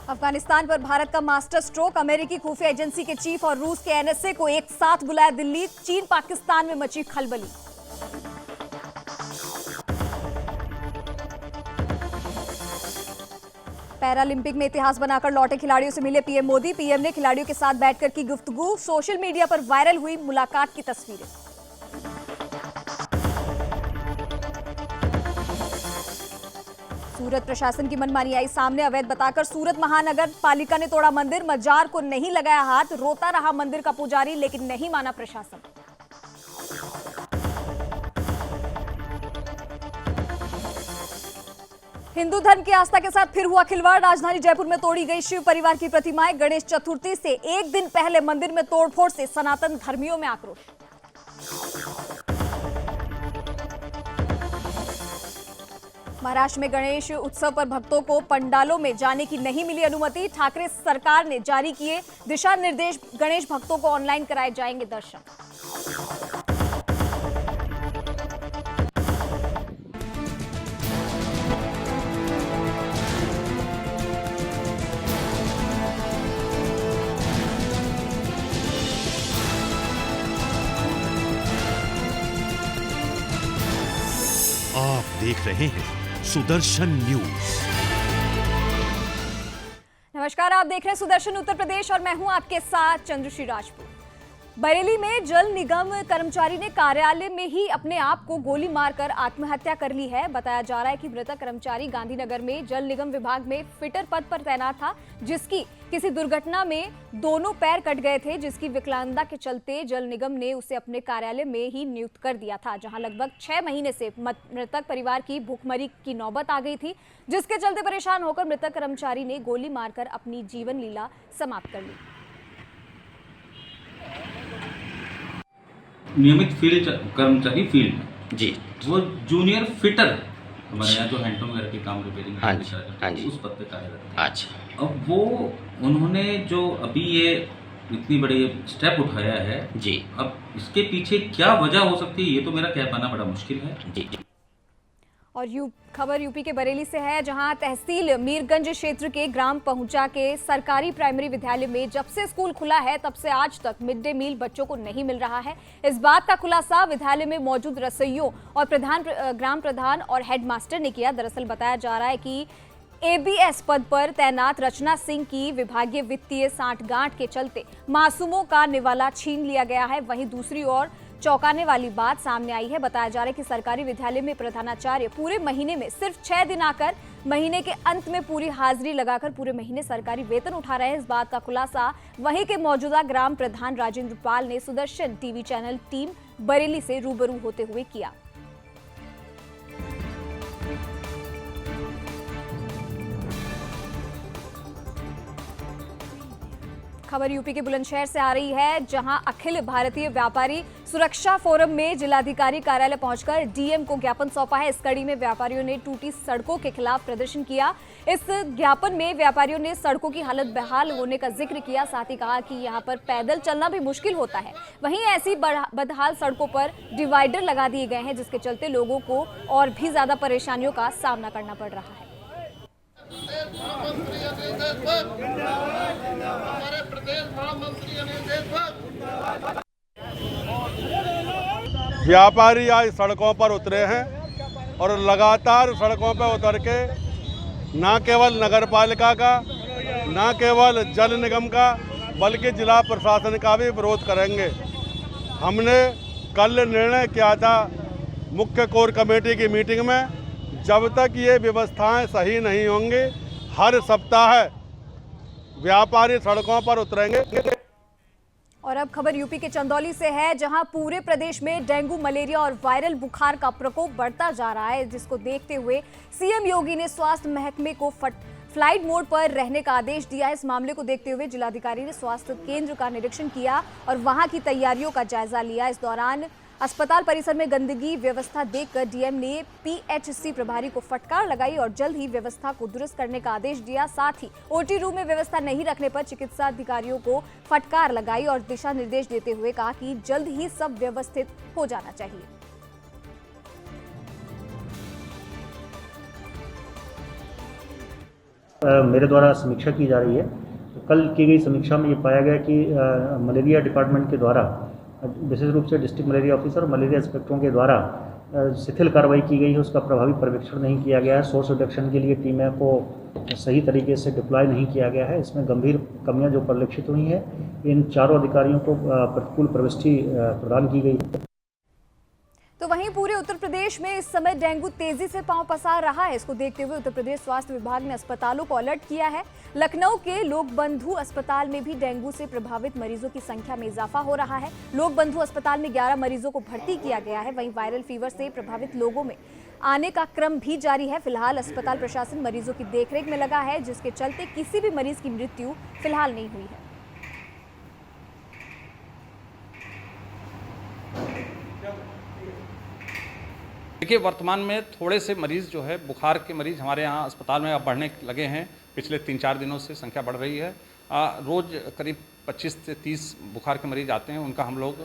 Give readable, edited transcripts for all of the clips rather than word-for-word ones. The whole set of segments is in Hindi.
अफगानिस्तान पर भारत का मास्टर स्ट्रोक। अमेरिकी खुफिया एजेंसी के चीफ और रूस के एनएसए को एक साथ बुलाया दिल्ली। चीन पाकिस्तान में मची खलबली। पैरालंपिक में इतिहास बनाकर लौटे खिलाड़ियों से मिले पीएम मोदी। पीएम ने खिलाड़ियों के साथ बैठकर की गुफ्तगू। सोशल मीडिया पर वायरल हुई मुलाकात की तस्वीरें। सूरत प्रशासन की मनमानी आई सामने। अवैध बताकर सूरत महानगर पालिका ने तोड़ा मंदिर। मजार को नहीं लगाया हाथ। रोता रहा मंदिर का पुजारी, लेकिन नहीं माना प्रशासन। हिंदू धर्म की आस्था के साथ फिर हुआ खिलवाड़। राजधानी जयपुर में तोड़ी गई शिव परिवार की प्रतिमाएं। गणेश चतुर्थी से एक दिन पहले मंदिर में तोड़फोड़ से सनातन धर्मियों में आक्रोश। महाराष्ट्र में गणेश उत्सव पर भक्तों को पंडालों में जाने की नहीं मिली अनुमति। ठाकरे सरकार ने जारी किए दिशा निर्देश। गणेश भक्तों को ऑनलाइन कराए जाएंगे दर्शन। आप देख रहे हैं सुदर्शन न्यूज। नमस्कार, आप देख रहे हैं सुदर्शन उत्तर प्रदेश और मैं हूं आपके साथ चंद्रश्री राजपूत। बरेली में जल निगम कर्मचारी ने कार्यालय में ही अपने आप को गोली मारकर आत्महत्या कर ली है। बताया जा रहा है कि मृतक कर्मचारी गांधीनगर में जल निगम विभाग में फिटर पद पर तैनात था, जिसकी किसी दुर्घटना में दोनों पैर कट गए थे, जिसकी विकलांगता के चलते जल निगम ने उसे अपने कार्यालय में ही नियुक्त कर दिया था, जहां लगभग 6 महीने से मृतक परिवार की भूखमरी की नौबत आ गई थी, जिसके चलते परेशान होकर मृतक कर्मचारी ने गोली मारकर अपनी जीवन लीला समाप्त कर ली। नियमित फील्ड कर्मचारी फील्ड में जी, वो जूनियर फिटर हमारे यहाँ जो हैंडपंप वगैरह के काम रिपेयरिंग हाँ जी उस पद पे कार्यरत हैं। अच्छा, अब वो उन्होंने जो अभी ये इतनी बड़ी स्टेप उठाया है जी अब इसके पीछे क्या वजह हो सकती है ये तो मेरा कह पाना बड़ा मुश्किल है। जी। और खबर यूपी के बरेली से है, जहां तहसील मीरगंज क्षेत्र के ग्राम पहुंचा के सरकारी प्राइमरी विद्यालय में जब से स्कूल खुला है तब से आज तक मिड डे मील बच्चों को नहीं मिल रहा है। इस बात का खुलासा विद्यालय में मौजूद रसोइयों और ग्राम प्रधान और हेडमास्टर ने किया। दरअसल बताया जा रहा है कि एबीएस पद पर तैनात रचना सिंह की विभागीय वित्तीय सांठगांठ के चलते मासूमों का निवाला छीन लिया गया है। वहीं दूसरी ओर चौंकाने वाली बात सामने आई है। बताया जा रहा है कि सरकारी विद्यालय में प्रधानाचार्य पूरे महीने में सिर्फ 6 दिन आकर महीने के अंत में पूरी हाजिरी लगाकर पूरे महीने सरकारी वेतन उठा रहे हैं। इस बात का खुलासा वहीं के मौजूदा ग्राम प्रधान राजेंद्र पाल ने Sudarshan TV channel team Bareilly से रूबरू होते हुए किया। खबर यूपी के बुलंदशहर से आ रही है, जहां अखिल भारतीय व्यापारी सुरक्षा फोरम में जिलाधिकारी कार्यालय पहुंचकर डीएम को ज्ञापन सौंपा है। इस कड़ी में व्यापारियों ने टूटी सड़कों के खिलाफ प्रदर्शन किया। इस ज्ञापन में व्यापारियों ने सड़कों की हालत बेहाल होने का जिक्र किया। साथ ही कहा कि यहां पर पैदल चलना भी मुश्किल होता है। वहीं ऐसी बदहाल सड़कों पर डिवाइडर लगा दिए गए हैं, जिसके चलते लोगों को और भी ज्यादा परेशानियों का सामना करना पड़ रहा है। व्यापारी आज सड़कों पर उतरे हैं और लगातार सड़कों पर उतर के न केवल नगर पालिका का, न केवल जल निगम का, बल्कि जिला प्रशासन का भी विरोध करेंगे। हमने कल निर्णय किया था मुख्य कोर कमेटी की मीटिंग में, जब तक ये व्यवस्थाएं सही नहीं होंगी हर सप्ताह व्यापारी सड़कों पर उतरेंगे। और अब खबर यूपी के चंदौली से है, जहां पूरे प्रदेश में डेंगू, मलेरिया और वायरल बुखार का प्रकोप बढ़ता जा रहा है, जिसको देखते हुए सीएम योगी ने स्वास्थ्य महकमे को फ्लाइट मोड पर रहने का आदेश दिया है। इस मामले को देखते हुए जिलाधिकारी ने स्वास्थ्य केंद्र का निरीक्षण किया और वहां की तैयारियों का जायजा लिया। इस दौरान अस्पताल परिसर में गंदगी व्यवस्था देखकर डीएम ने पीएचसी प्रभारी को फटकार लगाई और जल्द ही व्यवस्था को दुरुस्त करने का आदेश दिया। साथ ही ओटी रूम में व्यवस्था नहीं रखने पर चिकित्सा अधिकारियों को फटकार लगाई और दिशा निर्देश देते हुए कहा कि जल्द ही सब व्यवस्थित हो जाना चाहिए। मेरे द्वारा समीक्षा की जा रही है। कल की गई समीक्षा में ये पाया गया कि मलेरिया डिपार्टमेंट के द्वारा विशेष रूप से डिस्ट्रिक्ट मलेरिया ऑफिसर और मलेरिया इंस्पेक्टरों के द्वारा शिथिल कार्रवाई की गई है, उसका प्रभावी पर्यवेक्षण नहीं किया गया है। सोर्स रिडक्शन के लिए टीमें को सही तरीके से डिप्लॉय नहीं किया गया है। इसमें गंभीर कमियां जो परिलक्षित हुई हैं, इन चारों अधिकारियों को प्रतिकूल प्रविष्टि प्रदान की गई है। तो वहीं पूरे उत्तर प्रदेश में इस समय डेंगू तेजी से पांव पसार रहा है। इसको देखते हुए उत्तर प्रदेश स्वास्थ्य विभाग ने अस्पतालों को अलर्ट किया है। लखनऊ के लोकबंधु अस्पताल में भी डेंगू से प्रभावित मरीजों की संख्या में इजाफा हो रहा है। लोकबंधु अस्पताल में 11 मरीजों को भर्ती किया गया है। वहीं वायरल फीवर से प्रभावित लोगों में आने का क्रम भी जारी है। फिलहाल अस्पताल प्रशासन मरीजों की देखरेख में लगा है, जिसके चलते किसी भी मरीज की मृत्यु फिलहाल नहीं हुई है। देखिए, वर्तमान में थोड़े से मरीज़ जो है बुखार के मरीज़ हमारे यहाँ अस्पताल में अब बढ़ने लगे हैं। पिछले 3-4 दिनों से संख्या बढ़ रही है। रोज़ करीब 25 से 30 बुखार के मरीज़ आते हैं। उनका हम लोग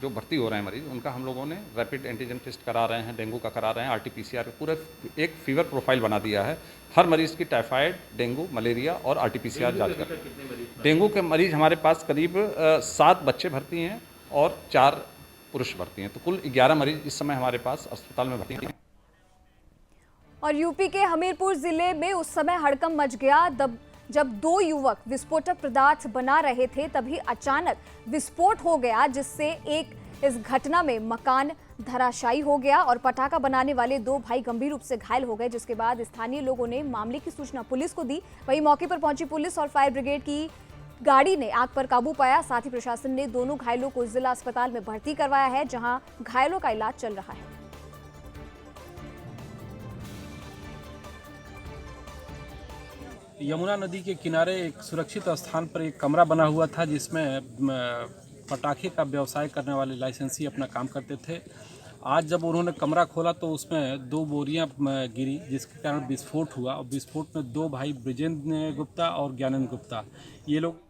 जो भर्ती हो रहे हैं मरीज़, उनका हम लोगों ने रैपिड एंटीजन टेस्ट करा रहे हैं, डेंगू का करा रहे हैं, RT-PCR पूरा एक फीवर प्रोफाइल बना दिया है। हर मरीज़ की टाइफाइड, डेंगू, मलेरिया और RT-PCR जाँच कर। डेंगू के मरीज़ हमारे पास करीब 7 बच्चे भर्ती हैं और 4 पुरुष भर्ती हैं। तो कुल 11 मरीज इस समय हमारे पास अस्पताल में भर्ती हैं। और यूपी के हमीरपुर जिले में उस समय हड़कंप मच गया जब 2 युवक विस्फोटक पदार्थ बना रहे थे, तभी अचानक विस्फोट हो गया, जिससे इस घटना में मकान धराशायी हो गया और पटाखा बनाने वाले 2 भाई गंभीर रूप से घायल हो गए। जिसके बाद स्थानीय लोगों ने मामले की सूचना पुलिस को दी। वहीं मौके पर पहुंची पुलिस और फायर ब्रिगेड की गाड़ी ने आग पर काबू पाया। साथ ही प्रशासन ने दोनों घायलों को जिला अस्पताल में भर्ती करवाया है, जहां घायलों का इलाज चल रहा है। यमुना नदी के किनारे एक सुरक्षित स्थान पर एक कमरा बना हुआ था, जिसमें पटाखे का व्यवसाय करने वाले लाइसेंसी अपना काम करते थे। आज जब उन्होंने कमरा खोला तो उसमें 2 बोरियां गिरी, जिसके कारण विस्फोट हुआ। और विस्फोट में 2 भाई ब्रिजेंद्र गुप्ता और ज्ञानंद गुप्ता, ये लोग।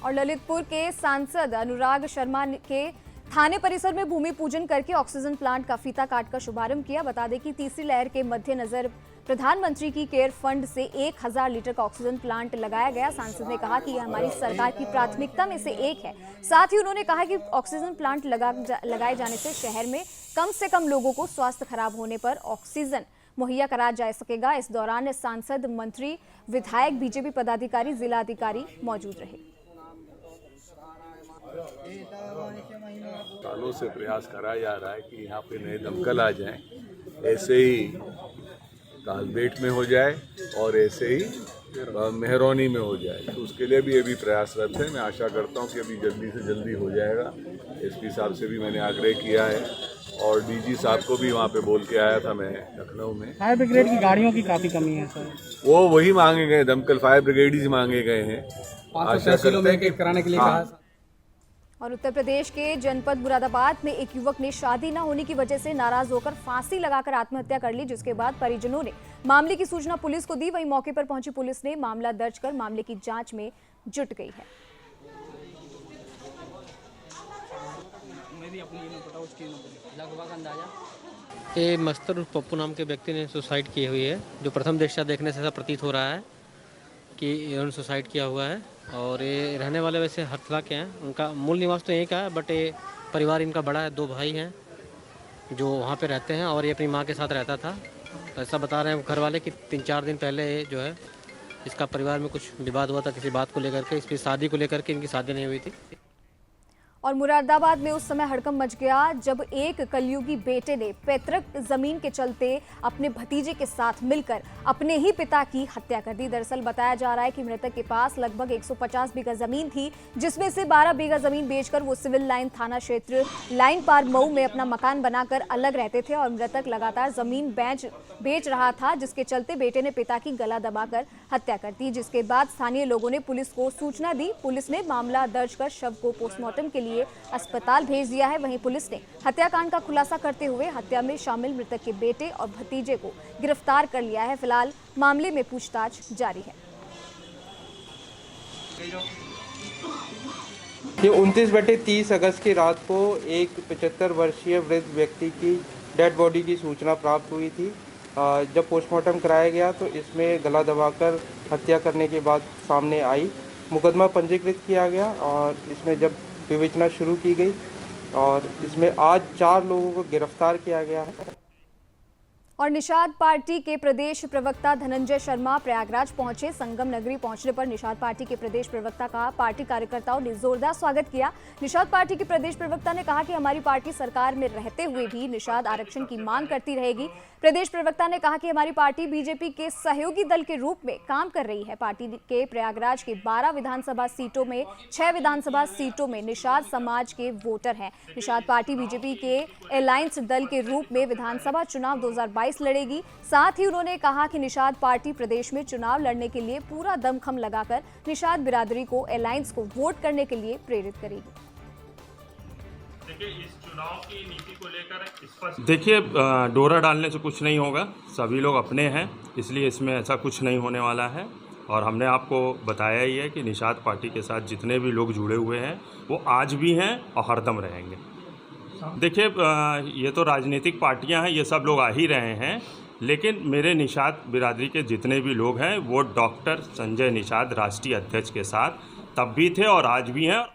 और ललितपुर के सांसद अनुराग शर्मा के थाने परिसर में भूमि पूजन करके ऑक्सीजन प्लांट का फीता काटकर शुभारंभ किया। बता दें कि तीसरी लहर के मद्देनजर प्रधानमंत्री की केयर फंड से 1000 लीटर का ऑक्सीजन प्लांट लगाया गया। सांसद ने कहा कि यह हमारी सरकार की प्राथमिकता में से एक है। साथ ही उन्होंने कहा कि ऑक्सीजन प्लांट लगाए जाने से शहर में कम से कम लोगों को स्वास्थ्य खराब होने पर ऑक्सीजन मुहैया कराया जा सकेगा। इस दौरान सांसद, मंत्री, विधायक, बीजेपी पदाधिकारी, जिला अधिकारी मौजूद रहे। सालों से प्रयास करा जा रहा है कि यहाँ पे नए दमकल आ जाएं, ऐसे ही कालबेट में हो जाए और ऐसे ही मेहरौनी में हो जाए। तो उसके लिए भी ये भी प्रयासरत है। मैं आशा करता हूँ कि अभी जल्दी से जल्दी हो जाएगा। SP साहब से भी मैंने आग्रह किया है और DG साहब को भी वहाँ पे बोल के आया था मैं लखनऊ में। फायर ब्रिगेड की गाड़ियों की काफ़ी कमी है सर। वो वही मांगे गए, दमकल फायर ब्रिगेड ही मांगे गए हैं। आशा करते हैं कि कराने के लिए हाँ। और उत्तर प्रदेश के जनपद मुरादाबाद में एक युवक ने शादी न होने की वजह से नाराज होकर फांसी लगाकर आत्महत्या कर ली, जिसके बाद परिजनों ने मामले की सूचना पुलिस को दी। वहीं मौके पर पहुंची पुलिस ने मामला दर्ज कर मामले की जांच में जुट गई है। ये मस्तर पप्पू नाम के व्यक्ति ने सुसाइड की हुई है, जो प्रथम दृष्टया देखने से ऐसा प्रतीत हो रहा है कि इन्होंने सुसाइड किया हुआ है। और ये रहने वाले वैसे हरथला के हैं। उनका मूल निवास तो यहीं का है, बट ये परिवार इनका बड़ा है। 2 भाई हैं जो वहाँ पे रहते हैं और ये अपनी माँ के साथ रहता था। तो ऐसा बता रहे हैं घर वाले कि 3-4 दिन पहले जो है इसका परिवार में कुछ विवाद हुआ था किसी बात को लेकर के। इसकी शादी को लेकर के इनकी शादी नहीं हुई थी। और मुरादाबाद में उस समय हड़कंप मच गया जब एक कलयुगी बेटे ने पैतृक जमीन के चलते अपने भतीजे के साथ मिलकर अपने ही पिता की हत्या कर दी। दरअसल बताया जा रहा है कि मृतक के पास लगभग 150 बीघा जमीन थी, जिसमें से 12 बीघा जमीन बेचकर वो सिविल लाइन थाना क्षेत्र लाइन पार मऊ में अपना मकान बनाकर अलग रहते थे। और मृतक लगातार जमीन बेच रहा था, जिसके चलते बेटे ने पिता की गला दबाकर हत्या कर दी। जिसके बाद स्थानीय लोगों ने पुलिस को सूचना दी। पुलिस ने मामला दर्ज कर शव को पोस्टमार्टम के लिए अस्पताल भेज दिया है। वहीं पुलिस ने हत्याकांड का खुलासा करते हुए हत्या में शामिल मृतक के बेटे और भतीजे को गिरफ्तार कर लिया है। फिलहाल मामले में पूछताछ जारी है। ये 29/30 अगस्त की रात को एक 75 वर्षीय वृद्ध व्यक्ति की डेड बॉडी की सूचना प्राप्त हुई थी। जब पोस्टमार्टम कराया गया तो इसमें गला दबाकर हत्या करने की बात सामने आई। मुकदमा पंजीकृत किया गया और इसमें जब विवेचना शुरू की गई और इसमें आज 4 लोगों को गिरफ्तार किया गया है। और निषाद पार्टी के प्रदेश प्रवक्ता धनंजय शर्मा प्रयागराज पहुंचे। संगम नगरी पहुंचने पर निषाद पार्टी के प्रदेश प्रवक्ता का पार्टी कार्यकर्ताओं ने जोरदार स्वागत किया। निषाद पार्टी के प्रदेश प्रवक्ता ने कहा कि हमारी पार्टी सरकार में रहते हुए भी निषाद आरक्षण की मांग करती रहेगी। प्रदेश प्रवक्ता ने कहा कि हमारी पार्टी बीजेपी के सहयोगी दल के रूप में काम कर रही है। पार्टी के प्रयागराज के 12 विधानसभा सीटों में 6 विधानसभा सीटों में निषाद समाज के वोटर हैं। निषाद पार्टी बीजेपी के अलायंस दल के रूप में विधानसभा चुनाव 2022 लड़ेगी। साथ ही उन्होंने कहा कि निषाद पार्टी प्रदेश में चुनाव लड़ने के लिए पूरा दमखम लगाकर निषाद बिरादरी को अलायंस को वोट करने के लिए प्रेरित करेगी। इस चुनाव की नीति को लेकर देखिए, डोरा डालने से कुछ नहीं होगा। सभी लोग अपने हैं, इसलिए इसमें ऐसा कुछ नहीं होने वाला है। और हमने आपको बताया ही है कि निषाद पार्टी के साथ जितने भी लोग जुड़े हुए हैं वो आज भी हैं और हरदम रहेंगे। देखिए, ये तो राजनीतिक पार्टियां हैं, ये सब लोग आ ही रहे हैं, लेकिन मेरे निषाद बिरादरी के जितने भी लोग हैं वो डॉक्टर संजय निषाद राष्ट्रीय अध्यक्ष के साथ तब भी थे और आज भी हैं।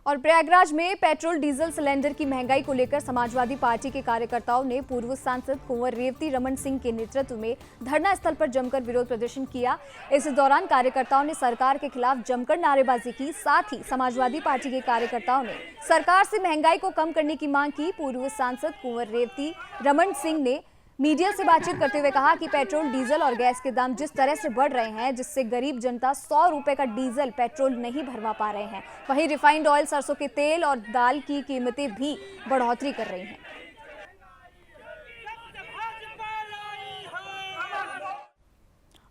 और प्रयागराज में पेट्रोल डीजल सिलेंडर की महंगाई को लेकर समाजवादी पार्टी के कार्यकर्ताओं ने पूर्व सांसद कुंवर रेवती रमन सिंह के नेतृत्व में धरना स्थल पर जमकर विरोध प्रदर्शन किया। इस दौरान कार्यकर्ताओं ने सरकार के खिलाफ जमकर नारेबाजी की। साथ ही समाजवादी पार्टी के कार्यकर्ताओं ने सरकार से महंगाई को कम करने की मांग की। पूर्व सांसद कुंवर रेवती रमन सिंह ने मीडिया से बातचीत करते हुए कहा कि पेट्रोल डीजल और गैस के दाम जिस तरह से बढ़ रहे हैं, जिससे गरीब जनता 100 रुपए का डीजल पेट्रोल नहीं भरवा पा रहे हैं। वहीं रिफाइंड ऑयल, सरसों के तेल और दाल की कीमतें भी बढ़ोतरी कर रही हैं।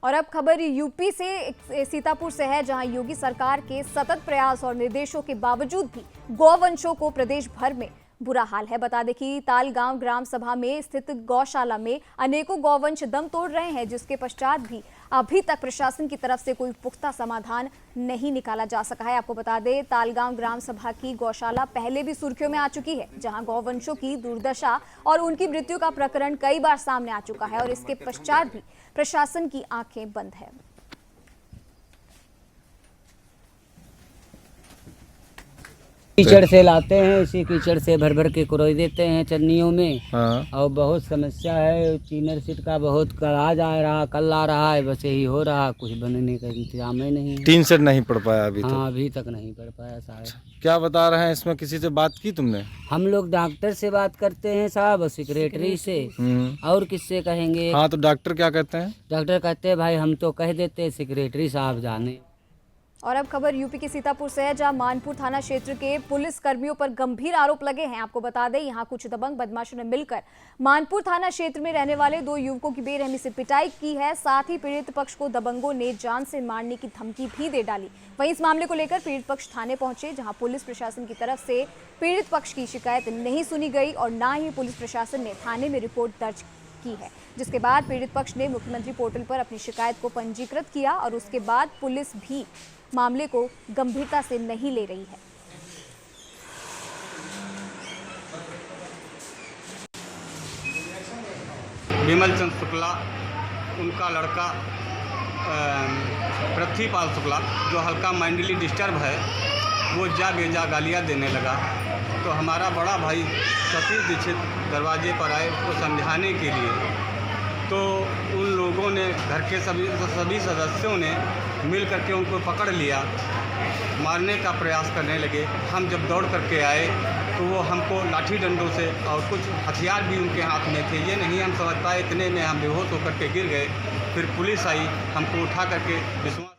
और अब खबर यूपी से सीतापुर से है, जहां योगी सरकार के सतत प्रयास और निर्देशों के बावजूद भी गौवंशों को प्रदेश भर में बुरा हाल है। बता दें कि तालगांव ग्राम सभा में स्थित गौशाला में अनेकों गौवंश दम तोड़ रहे हैं, जिसके पश्चात भी अभी तक प्रशासन की तरफ से कोई पुख्ता समाधान नहीं निकाला जा सका है। आपको बता दें, तालगांव ग्राम सभा की गौशाला पहले भी सुर्खियों में आ चुकी है, जहां गौवंशों की दुर्दशा और उनकी मृत्यु का प्रकरण कई बार सामने आ चुका है और इसके पश्चात भी प्रशासन की आंखें बंद है। कीचड़ से लाते हैं, इसी कीचड़ से भर भर के कुरोई देते हैं चन्नियों में। हाँ। और बहुत समस्या है, चीनर सीट का बहुत आज आ रहा, कल आ रहा है, बस यही हो रहा, कुछ बनने का इंतजाम ही नहीं। 3 सेट नहीं पड़ पाया अभी तक? हाँ, अभी तक नहीं पड़ पाया साहब। क्या बता रहे हैं इसमें, किसी से बात की तुमने? हम लोग डॉक्टर से बात करते हैं साहब, सेक्रेटरी से, और किससे कहेंगे। हाँ, तो डॉक्टर क्या कहते हैं? डॉक्टर कहते हैं भाई हम तो कह देते हैं, सेक्रेटरी साहब जाने। और अब खबर यूपी के सीतापुर से है, जहां मानपुर थाना क्षेत्र के पुलिस कर्मियों पर गंभीर आरोप लगे हैं। आपको बता दें, यहां कुछ दबंग बदमाशों ने मिलकर मानपुर थाना क्षेत्र में रहने वाले 2 युवकों की बेरहमी से पिटाई की है। साथ ही पीड़ित पक्ष को दबंगों ने जान से मारने की धमकी भी दे डाली। वहीं इस मामले को लेकर पीड़ित पक्ष थाने पहुंचे, जहां पुलिस प्रशासन की तरफ से पीड़ित पक्ष की शिकायत नहीं सुनी गई और न ही पुलिस प्रशासन ने थाने में रिपोर्ट दर्ज की है। जिसके बाद पीड़ित पक्ष ने मुख्यमंत्री पोर्टल पर अपनी शिकायत को पंजीकृत किया और उसके बाद पुलिस भी मामले को गंभीरता से नहीं ले रही है। विमल चंद शुक्ला, उनका लड़का पृथ्वीपाल शुक्ला, जो हल्का माइंडली डिस्टर्ब है, वो जा बेजा गालियाँ देने लगा। तो हमारा बड़ा भाई सतीश दीक्षित दरवाजे पर आए उसको समझाने के लिए। तो उन लोगों ने, घर के सभी सदस्यों ने मिल करके उनको पकड़ लिया, मारने का प्रयास करने लगे। हम जब दौड़ करके आए तो वो हमको लाठी डंडों से और कुछ हथियार भी उनके हाथ में थे, ये नहीं हम समझ पाए, इतने में हम बेहोश होकर के गिर गए। फिर पुलिस आई, हमको उठा करके विश्वास।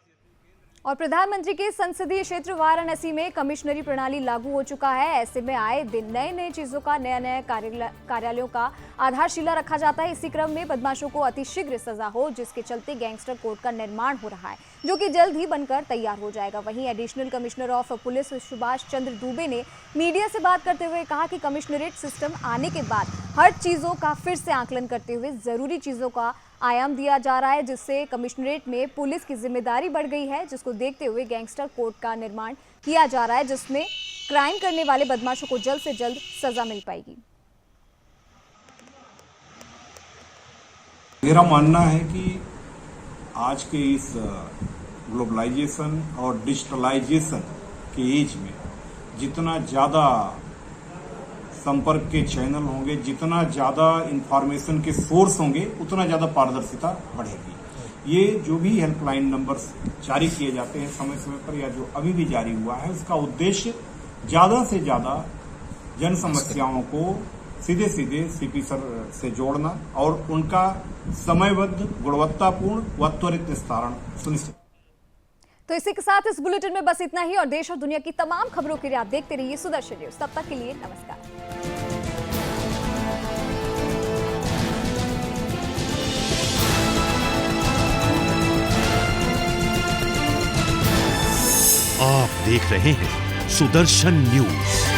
और प्रधानमंत्री के संसदीय क्षेत्र वाराणसी में कमिश्नरी प्रणाली लागू हो चुका है। ऐसे में आए दिन नए नए चीजों का, नए कार्यालयों का आधारशिला रखा जाता है। इसी क्रम में बदमाशों को अतिशीघ्र सजा हो, जिसके चलते गैंगस्टर कोर्ट का निर्माण हो रहा है, जो कि जल्द ही बनकर तैयार हो जाएगा। वहीं additional commissioner of police Subhash Chandra Dubey ने मीडिया से बात करते हुए कहा कि कमिश्नरेट सिस्टम आने के बाद हर चीजों का फिर से आकलन करते हुए जरूरी चीजों का आयाम दिया जा रहा है, जिससे कमिश्नरेट में पुलिस की जिम्मेदारी बढ़ गई है, जिसको देखते हुए गैंगस्टर कोर्ट का निर्माण किया जा रहा है, जिसमें क्राइम करने वाले बदमाशों को जल्द से जल्द सजा मिल पाएगी। मेरा मानना है कि आज के इस ग्लोबलाइजेशन और डिजिटलाइजेशन के एज में जितना ज़्यादा संपर्क के चैनल होंगे, जितना ज़्यादा इंफॉर्मेशन के सोर्स होंगे, उतना ज़्यादा पारदर्शिता बढ़ेगी। ये जो भी हेल्पलाइन नंबर्स जारी किए जाते हैं समय समय पर या जो अभी भी जारी हुआ है, उसका उद्देश्य ज़्यादा से ज़्यादा जन समस्याओं को सीधे सीधे सीपी सर से जोड़ना और उनका समयबद्ध, गुणवत्तापूर्ण व त्वरित निस्तारण सुनिश्चित। तो इसी के साथ इस बुलेटिन में बस इतना ही और देश और दुनिया की तमाम खबरों के लिए आप देखते रहिए सुदर्शन न्यूज। तब तक के लिए नमस्कार। आप देख रहे हैं सुदर्शन न्यूज।